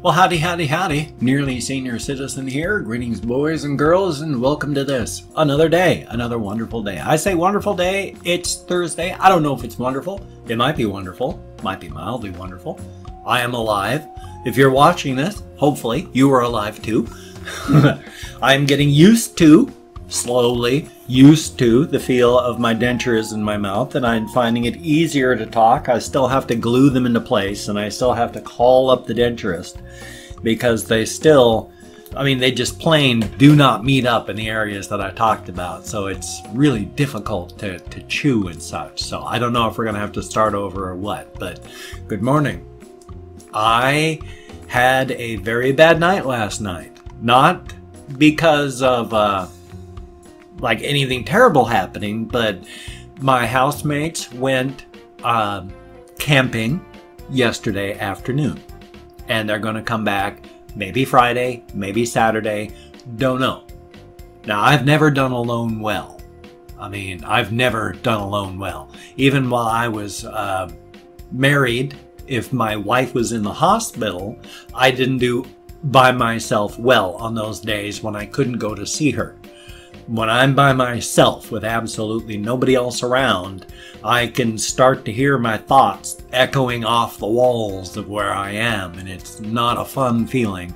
Well, howdy, howdy, howdy. Nearly Senior Citizen here. Greetings, boys and girls, and welcome to this. Another day, another wonderful day. I say wonderful day, it's Thursday. I don't know if it's wonderful. It might be wonderful. Might be mildly wonderful. I am alive. If you're watching this, hopefully you are alive too. I'm getting used to, slowly used to, the feel of my dentures in my mouth, and I'm finding it easier to talk. I still have to glue them into place, and I still have to call up the denturist because they still, they just plain do not meet up in the areas that I talked about. So it's really difficult to chew and such. So I don't know if we're going to have to start over or what, but good morning. I had a very bad night last night. Not because of anything terrible happening, but my housemates went camping yesterday afternoon, and they're going to come back maybe Friday, maybe Saturday, don't know. Now, I've never done alone well. I've never done alone well. Even while I was married, if my wife was in the hospital, I didn't do by myself well on those days when I couldn't go to see her. When I'm by myself with absolutely nobody else around, I can start to hear my thoughts echoing off the walls of where I am, and it's not a fun feeling.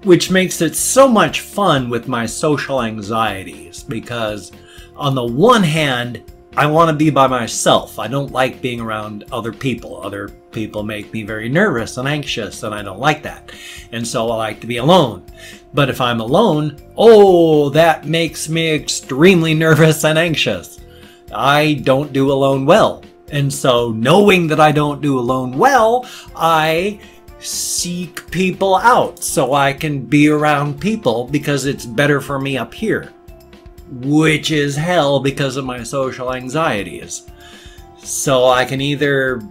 Which makes it so much fun with my social anxieties, because on the one hand, I want to be by myself. I don't like being around other people. Other people make me very nervous and anxious, and I don't like that. And so I like to be alone. But if I'm alone, that makes me extremely nervous and anxious. I don't do alone well. And so knowing that I don't do alone well, I seek people out so I can be around people because it's better for me up here. Which is hell because of my social anxieties. So I can either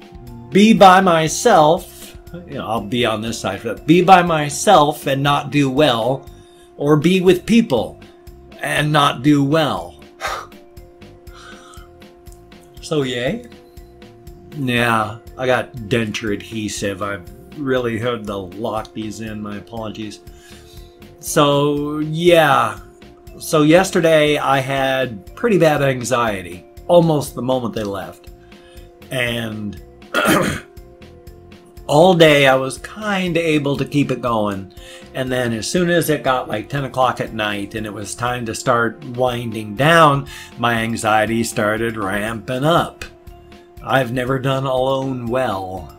be by myself, I'll be on this side for that, be by myself and not do well, or be with people and not do well. So yay. Yeah, I got denture adhesive. I've really had to lock these in, my apologies. So yeah. So yesterday I had pretty bad anxiety, almost the moment they left. And all day I was kind of able to keep it going. And then as soon as it got like 10 o'clock at night and it was time to start winding down, my anxiety started ramping up. I've never done alone well.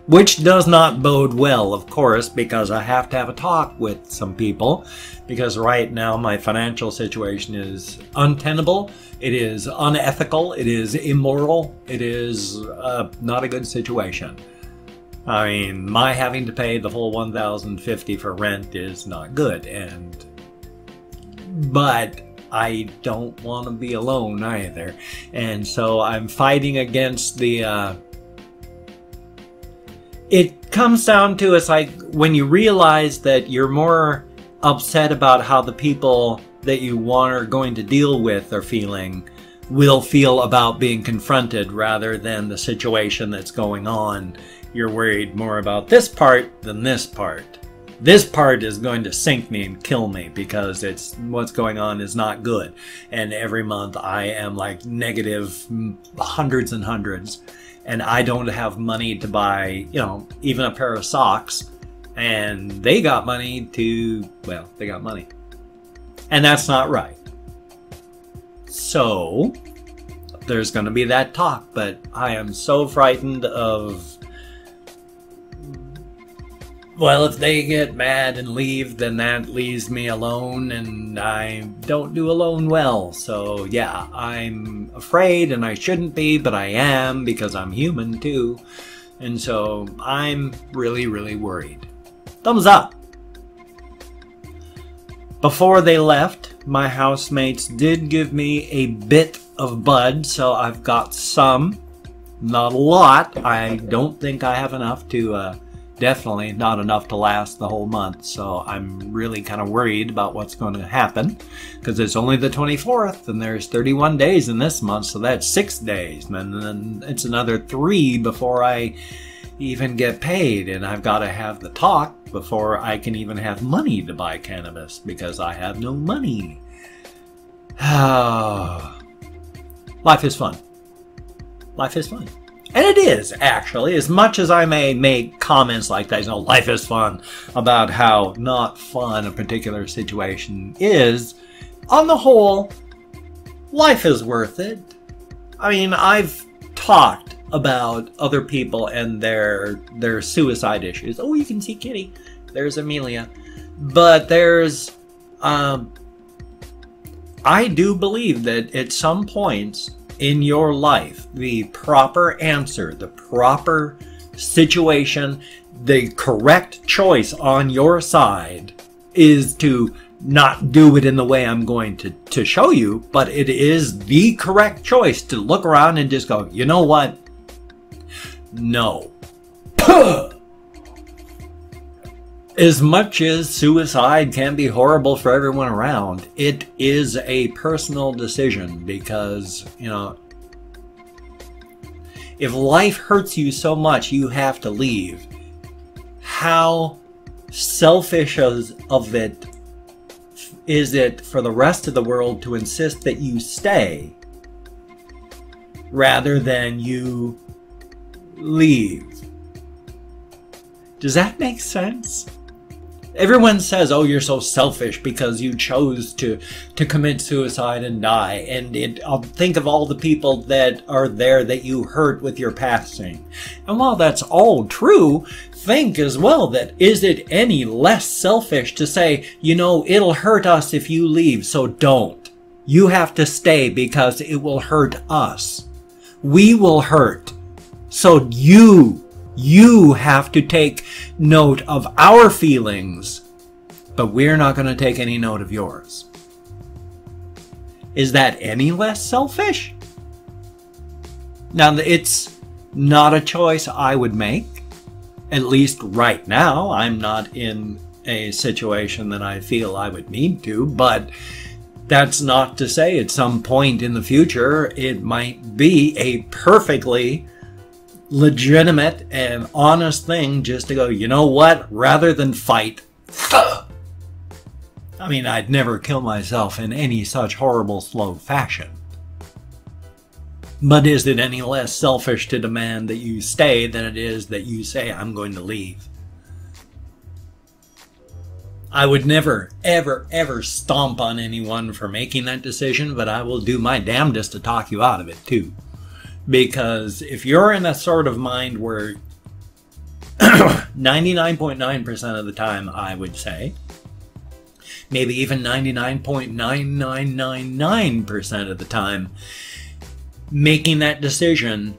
Which does not bode well, of course, because I have to have a talk with some people. Because right now my financial situation is untenable, it is unethical, it is immoral, it is not a good situation. My having to pay the full $1,050 for rent is not good, but I don't want to be alone either. And so I'm fighting against the... It comes down to, it's like when you realize that you're more upset about how the people that you want are going to deal with are feeling, will feel about being confronted rather than the situation that's going on. You're worried more about this part than this part. This part is going to sink me and kill me because what's going on is not good. And every month I am like negative hundreds and hundreds. And I don't have money to buy, even a pair of socks. And they got money they got money. And that's not right. So, there's going to be that talk. But I am so frightened of... Well, if they get mad and leave, then that leaves me alone, and I don't do alone well. So, yeah, I'm afraid, and I shouldn't be, but I am, because I'm human, too. And so, I'm really, really worried. Thumbs up! Before they left, my housemates did give me a bit of bud, so I've got some. Not a lot. I don't think I have enough to... Definitely not enough to last the whole month, so I'm really kind of worried about what's going to happen because it's only the 24th and there's 31 days in this month, so that's 6 days, and then it's another 3 before I even get paid, and I've got to have the talk before I can even have money to buy cannabis because I have no money. Life is fun. Life is fun. And it is, actually, as much as I may make comments like that, life is fun, about how not fun a particular situation is, on the whole, life is worth it. I mean, I've talked about other people and their suicide issues. Oh, you can see Kitty. There's Amelia. But there's, I do believe that at some points in your life, the proper answer, the proper situation, the correct choice on your side is to not do it in the way I'm going to show you, but it is the correct choice to look around and just go, you know what? No. As much as suicide can be horrible for everyone around, it is a personal decision because, if life hurts you so much you have to leave, how selfish of it is it for the rest of the world to insist that you stay rather than you leave? Does that make sense? Everyone says, oh, you're so selfish because you chose to commit suicide and die. And think of all the people that are there that you hurt with your passing. And while that's all true, think as well that is it any less selfish to say, it'll hurt us if you leave, so don't. You have to stay because it will hurt us. We will hurt. So you have to take note of our feelings, but we're not going to take any note of yours. Is that any less selfish? Now, it's not a choice I would make. At least right now, I'm not in a situation that I feel I would need to, but that's not to say at some point in the future it might be a perfectly legitimate and honest thing just to go, you know what, rather than fight. I mean, I'd never kill myself in any such horrible, slow fashion. But is it any less selfish to demand that you stay than it is that you say, I'm going to leave? I would never, ever, ever stomp on anyone for making that decision, but I will do my damnedest to talk you out of it, too. Because if you're in a sort of mind where 99.9% of the time, I would say, maybe even 99.9999% of the time, making that decision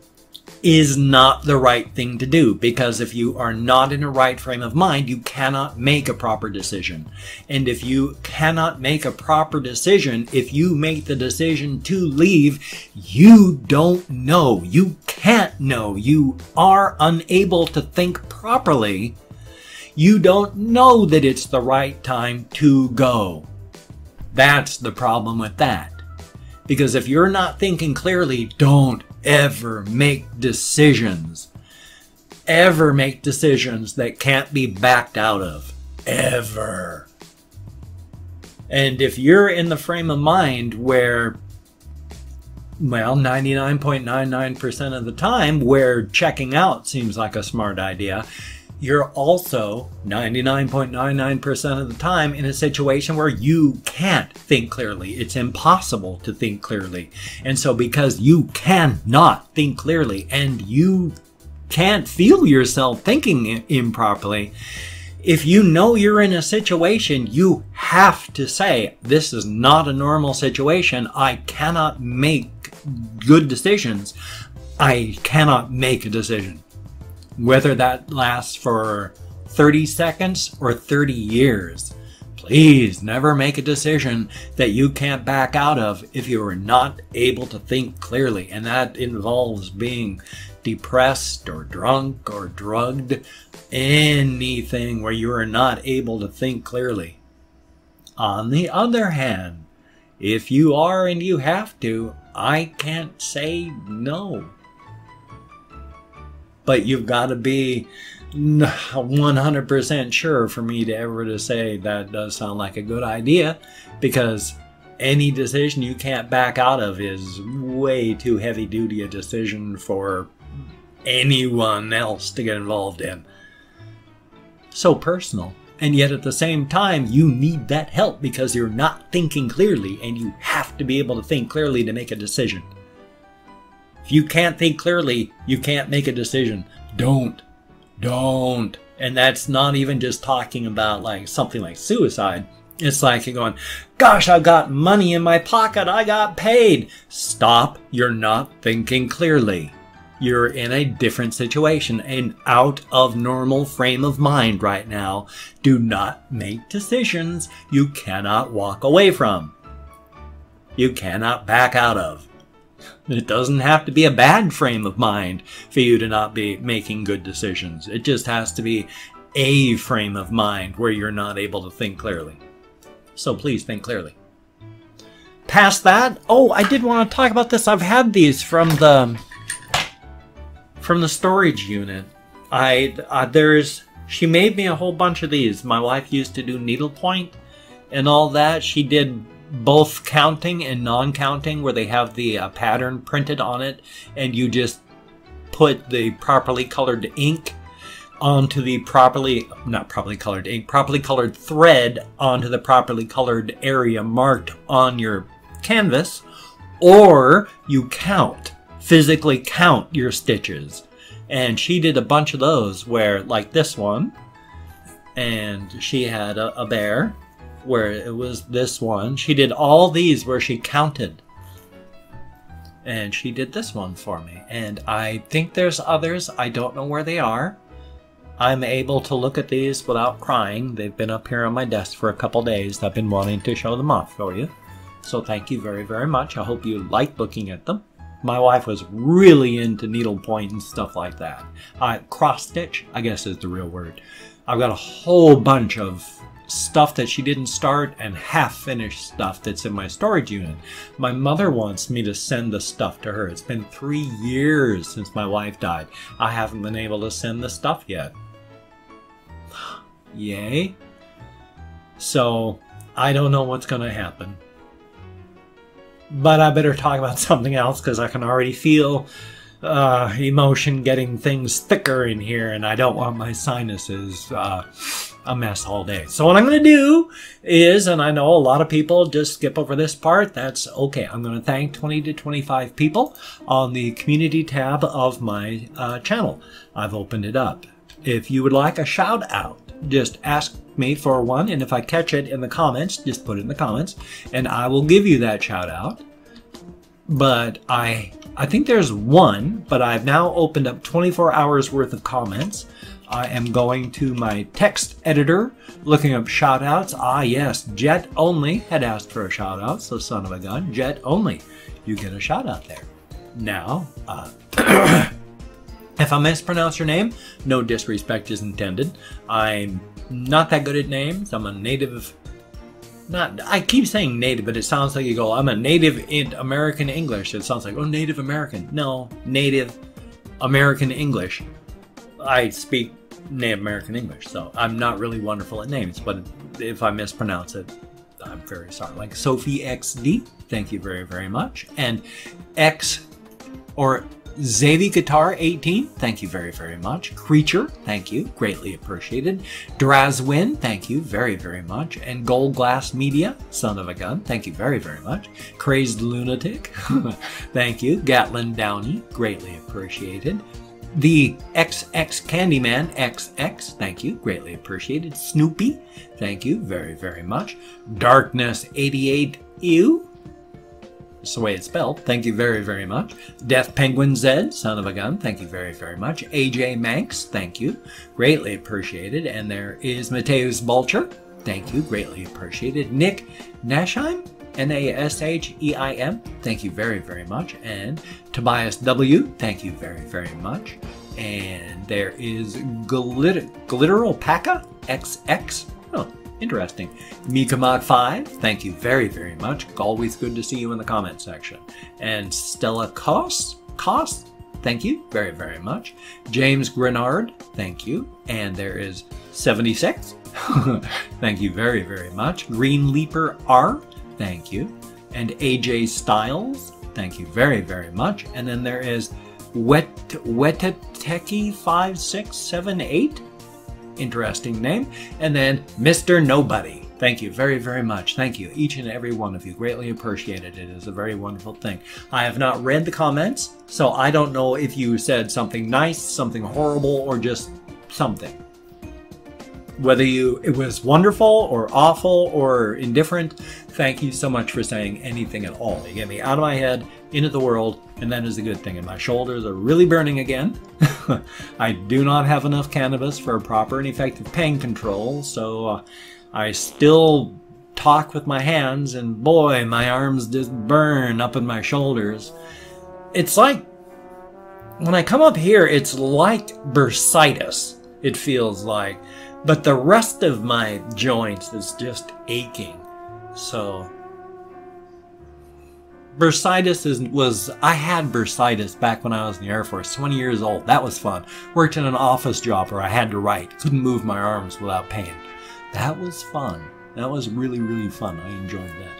is not the right thing to do, because if you are not in a right frame of mind, you cannot make a proper decision. And if you cannot make a proper decision, if you make the decision to leave, you don't know. You can't know. You are unable to think properly. You don't know that it's the right time to go. That's the problem with that. Because if you're not thinking clearly, don't ever make decisions. Ever make decisions that can't be backed out of. Ever. And if you're in the frame of mind where, well, 99.99% of the time, where checking out seems like a smart idea, you're also 99.99% of the time in a situation where you can't think clearly. It's impossible to think clearly. And so because you cannot think clearly and you can't feel yourself thinking improperly, if you know you're in a situation, you have to say, this is not a normal situation. I cannot make good decisions. I cannot make a decision. Whether that lasts for 30 seconds or 30 years, please never make a decision that you can't back out of if you are not able to think clearly. And that involves being depressed or drunk or drugged, anything where you are not able to think clearly. On the other hand, if you are and you have to, I can't say no. but you've got to be 100% sure for me to ever to say that does sound like a good idea, because any decision you can't back out of is way too heavy duty a decision for anyone else to get involved in. So personal. And yet at the same time, you need that help because you're not thinking clearly, and you have to be able to think clearly to make a decision. If you can't think clearly, you can't make a decision. Don't. And that's not even just talking about like something like suicide. It's like you're going, gosh, I've got money in my pocket. I got paid. Stop. You're not thinking clearly. You're in a different situation, and out of normal frame of mind right now. Do not make decisions you cannot walk away from. You cannot back out of. It doesn't have to be a bad frame of mind for you to not be making good decisions. It just has to be a frame of mind where you're not able to think clearly. So please think clearly. Past that, oh, I did want to talk about this. I've had these from the storage unit. She made me a whole bunch of these. My wife used to do needlepoint and all that. She did both counting and non-counting, where they have the pattern printed on it, and you just put the properly colored ink onto the properly colored thread onto the properly colored area marked on your canvas, or you physically count your stitches. And she did a bunch of those where, like this one, and she had a bear where it was this one. She did all these where she counted. And she did this one for me. And I think there's others. I don't know where they are. I'm able to look at these without crying. They've been up here on my desk for a couple days. I've been wanting to show them off for you. So thank you very, very much. I hope you like looking at them. My wife was really into needlepoint and stuff like that. Cross stitch, I guess is the real word. I've got a whole bunch of stuff that she didn't start and half-finished stuff that's in my storage unit. My mother wants me to send the stuff to her. It's been 3 years since my wife died. I haven't been able to send the stuff yet. Yay. So, I don't know what's going to happen. But I better talk about something else, because I can already feel emotion getting things thicker in here, and I don't want my sinuses a mess all day. So what I'm going to do is, and I know a lot of people just skip over this part, that's okay. I'm going to thank 20 to 25 people on the community tab of my channel. I've opened it up. If you would like a shout out, just ask me for one, and if I catch it in the comments, just put it in the comments, and I will give you that shout out. But I think there's one, but I've now opened up 24 hours worth of comments. I am going to my text editor, looking up shout outs. Ah yes, Jet Only had asked for a shout out, so son of a gun, Jet Only, you get a shout out there. Now, if I mispronounce your name, no disrespect is intended. I'm not that good at names. I'm a native, I keep saying native, but it sounds like you go, I'm a native in American English. It sounds like, oh, Native American. No, Native American English. I speak Native American English, so I'm not really wonderful at names, but if I mispronounce it, I'm very sorry. Like Sophie XD, thank you very, very much. And X, or Zavy Guitar 18, thank you very, very much. Creature, thank you, greatly appreciated. Drazwin, thank you very, very much. And Gold Glass Media, son of a gun, thank you very, very much. Crazed Lunatic, thank you. Gatlin Downey, greatly appreciated. The XX Candyman XX, thank you, greatly appreciated. Snoopy, thank you very, very much. Darkness 88 Ew, that's the way it's spelled. Thank you very, very much. Death Penguin Z, son of a gun, thank you very, very much. AJ Manx, thank you, greatly appreciated. And there is Mateus Bulcher, thank you, greatly appreciated. Nick Nashheim, Nasheim, thank you very, very much. And Tobias W, thank you very, very much. And there is Glitteralpaca XX, oh, interesting. Mikamod5, thank you very, very much. Always good to see you in the comment section. And Stella Koss, thank you very, very much. James Grenard, thank you. And there is 76. Thank you very, very much. Green Leaper R, thank you. And AJ Styles, thank you very, very much. And then there is Wetateki5678. Interesting name. And then Mr. Nobody. Thank you very, very much. Thank you, each and every one of you. Greatly appreciated. It is a very wonderful thing. I have not read the comments, so I don't know if you said something nice, something horrible, or just something. Whether it was wonderful or awful or indifferent, thank you so much for saying anything at all. You get me out of my head, into the world, and that is a good thing. And my shoulders are really burning again. I do not have enough cannabis for proper and effective pain control, so I still talk with my hands, and boy, my arms just burn up in my shoulders. It's like, when I come up here, it's like bursitis, it feels like. But the rest of my joints is just aching. So, bursitis I had bursitis back when I was in the Air Force, 20 years old. That was fun. Worked in an office job where I had to write. Couldn't move my arms without pain. That was fun. That was really, really fun. I enjoyed that.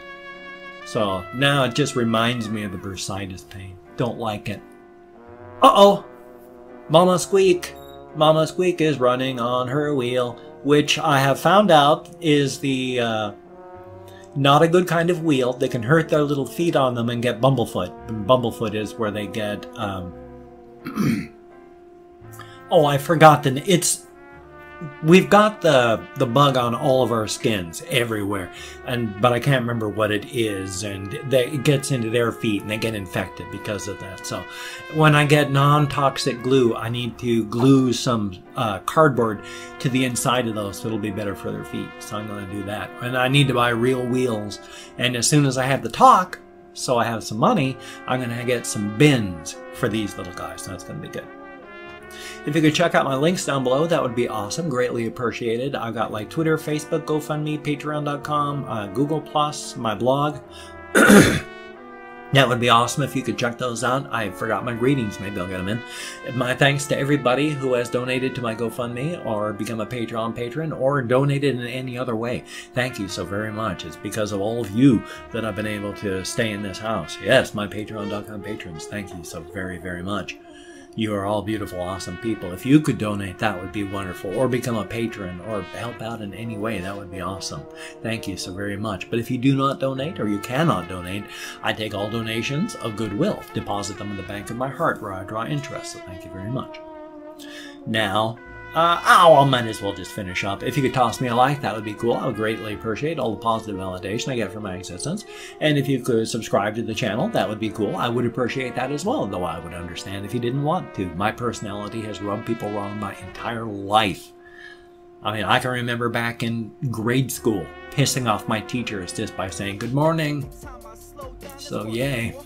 So, now it just reminds me of the bursitis pain. Don't like it. Uh-oh! Mama Squeak! Mama Squeak is running on her wheel, which I have found out is the not a good kind of wheel. They can hurt their little feet on them and get bumblefoot. And bumblefoot is where they get oh, I forgot we've got the bug on all of our skins everywhere, but I can't remember what it is, and it gets into their feet and they get infected because of that. So when I get non-toxic glue, I need to glue some cardboard to the inside of those so it'll be better for their feet. So I'm going to do that. And I need to buy real wheels, and as soon as I have the talk, so I have some money, I'm going to get some bins for these little guys. So that's going to be good. If you could check out my links down below, that would be awesome. Greatly appreciated. I've got like Twitter, Facebook, GoFundMe, Patreon.com, Google+, my blog. That would be awesome if you could check those out. I forgot my greetings. Maybe I'll get them in. My thanks to everybody who has donated to my GoFundMe or become a Patreon patron or donated in any other way. Thank you so very much. It's because of all of you that I've been able to stay in this house. Yes, my Patreon.com patrons. Thank you so very, very much. You are all beautiful, awesome people. If you could donate, that would be wonderful. Or become a patron or help out in any way, that would be awesome. Thank you so very much. But if you do not donate or you cannot donate, I take all donations of goodwill, deposit them in the bank of my heart where I draw interest. So thank you very much. Now, I might as well just finish up. If you could toss me a like, that would be cool. I would greatly appreciate all the positive validation I get from my existence. And if you could subscribe to the channel, that would be cool. I would appreciate that as well, though I would understand if you didn't want to. My personality has rubbed people wrong my entire life. I mean, I can remember back in grade school, pissing off my teachers just by saying, "Good morning." So, yay.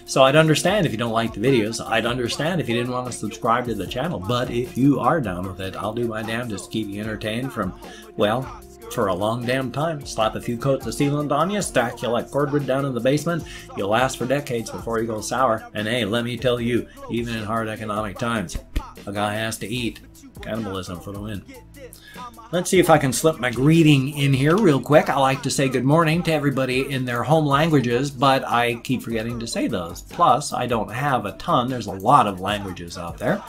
So I'd understand if you don't like the videos. I'd understand if you didn't want to subscribe to the channel. But if you are down with it, I'll do my damnedest to keep you entertained from, well, for a long damn time. Slap a few coats of sealant on you, stack you like cordwood down in the basement. You'll last for decades before you go sour. And hey, let me tell you, even in hard economic times, a guy has to eat. Cannibalism for the win. Let's see if I can slip my greeting in here real quick. I like to say good morning to everybody in their home languages, but I keep forgetting to say those. Plus, I don't have a ton. There's a lot of languages out there.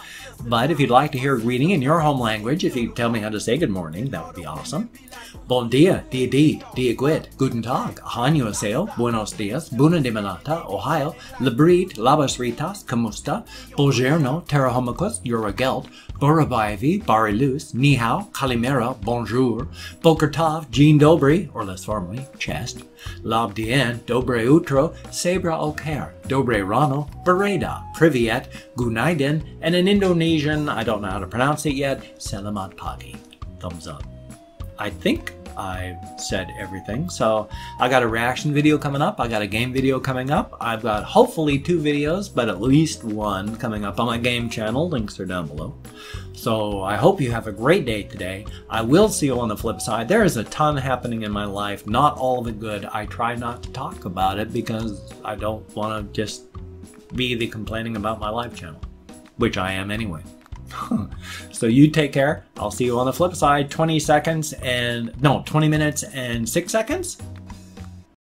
But if you'd like to hear a greeting in your home language, if you tell me how to say good morning, that would be awesome. Bon dia, dia di, dia gwit, guten tag, annyeonghaseyo, buenos dias, bună dimineața, ohio, labrit, labas ritas, kamusta, buongiorno, terahomikos, yoragelt, borabayevi, barilus, ni hao, kalimera, bonjour, boker tov, jean dobry, or less formally, chest, labdien, dobre utro, sebra oker, dobre rano, bereda, privyet, gunaiden, and in Indonesian, I don't know how to pronounce it yet, selamat pagi. Thumbs up. I think I've said everything. So I got a reaction video coming up. I got a game video coming up. I've got hopefully 2 videos, but at least 1 coming up on my game channel. Links are down below. So I hope you have a great day today. I will see you on the flip side. There is a ton happening in my life. Not all of it good. I try not to talk about it because I don't want to just be the complaining about my life channel. which I am anyway. So you take care. I'll see you on the flip side. 20 minutes and 6 seconds.